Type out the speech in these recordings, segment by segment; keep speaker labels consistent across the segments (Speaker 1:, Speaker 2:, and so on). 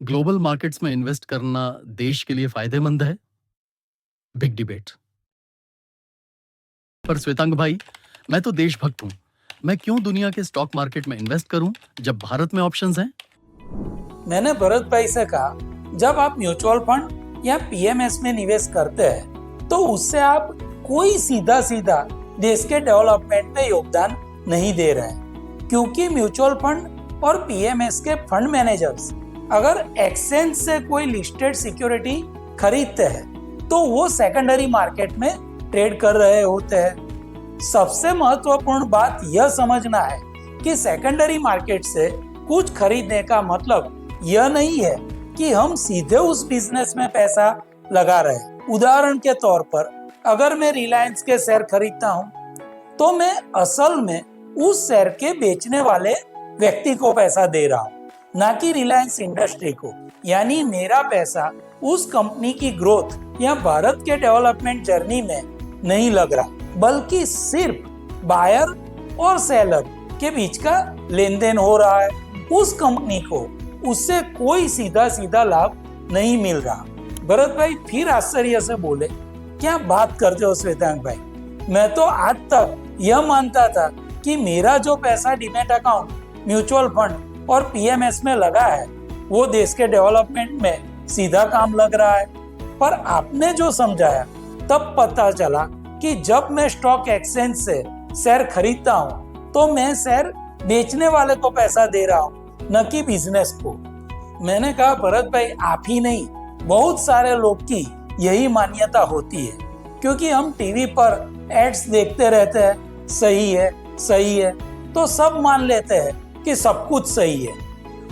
Speaker 1: Global markets में invest करना देश के लिए फायदेमंद है? Big debate. पर श्वेतांग भाई, मैं तो देशभक्त हूं। मैं क्यों दुनिया के स्टॉक मार्केट में इन्वेस्ट करूं जब भारत में ऑप्शंस हैं?
Speaker 2: मैंने भरत भाई से कहा, जब आप म्यूचुअल फंड या पीएमएस में निवेश करते हैं तो उससे आप कोई सीधा सीधा देश के डेवलपमेंट में योगदान नहीं दे रहे हैं, क्योंकि म्यूचुअल फंड और पीएमएस के फंड मैनेजर्स अगर एक्सचेंज से कोई लिस्टेड सिक्योरिटी खरीदते हैं तो वो सेकेंडरी मार्केट में ट्रेड कर रहे होते हैं। सबसे महत्वपूर्ण बात यह समझना है कि सेकेंडरी मार्केट से कुछ खरीदने का मतलब यह नहीं है कि हम सीधे उस बिजनेस में पैसा लगा रहे हैं। उदाहरण के तौर पर अगर मैं रिलायंस के शेयर खरीदता हूँ तो मैं असल में उस शेयर के बेचने वाले व्यक्ति को पैसा दे रहा हूँ, ना कि रिलायंस इंडस्ट्री को। यानी मेरा पैसा उस कंपनी की ग्रोथ या भारत के डेवलपमेंट जर्नी में नहीं लग रहा, बल्कि सिर्फ बायर और सेलर के बीच का लेन देन हो रहा है। उस कंपनी को उससे कोई सीधा सीधा लाभ नहीं मिल रहा। भरत भाई फिर आश्चर्य से बोले, क्या बात करते हो श्वेतांग भाई? मैं तो आज तक यह मानता था कि मेरा जो पैसा डीमैट अकाउंट, म्यूचुअल फंड और पीएमएस में लगा है वो देश के डेवलपमेंट में सीधा काम लग रहा है। पर आपने जो समझाया तब पता चला कि जब मैं स्टॉक एक्सचेंज से शेयर खरीदता हूँ तो मैं शेयर बेचने वाले को पैसा दे रहा हूँ, न कि बिजनेस को। मैंने कहा, भरत भाई आप ही नहीं, बहुत सारे लोग की यही मान्यता होती है, क्योंकि हम टीवी पर एड्स देखते रहते हैं, सही है सही है, तो सब मान लेते हैं कि सब कुछ सही है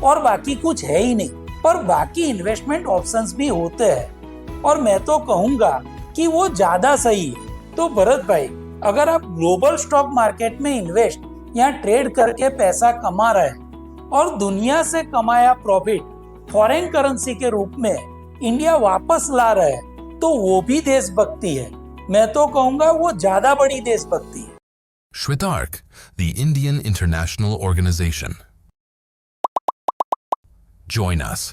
Speaker 2: और बाकी कुछ है ही नहीं। पर बाकी इन्वेस्टमेंट ऑप्शंस भी होते हैं और मैं तो कहूँगा कि वो ज्यादा सही है। तो भरत भाई, अगर आप ग्लोबल स्टॉक मार्केट में इन्वेस्ट या ट्रेड करके पैसा कमा रहे हैं और दुनिया से कमाया प्रॉफिट फॉरेन करेंसी के रूप में इंडिया वापस ला रहे हैं तो वो भी देशभक्ति है। मैं तो कहूँगा वो ज्यादा बड़ी देशभक्ति है।
Speaker 3: Shwetark, the Indian International Organization. Join us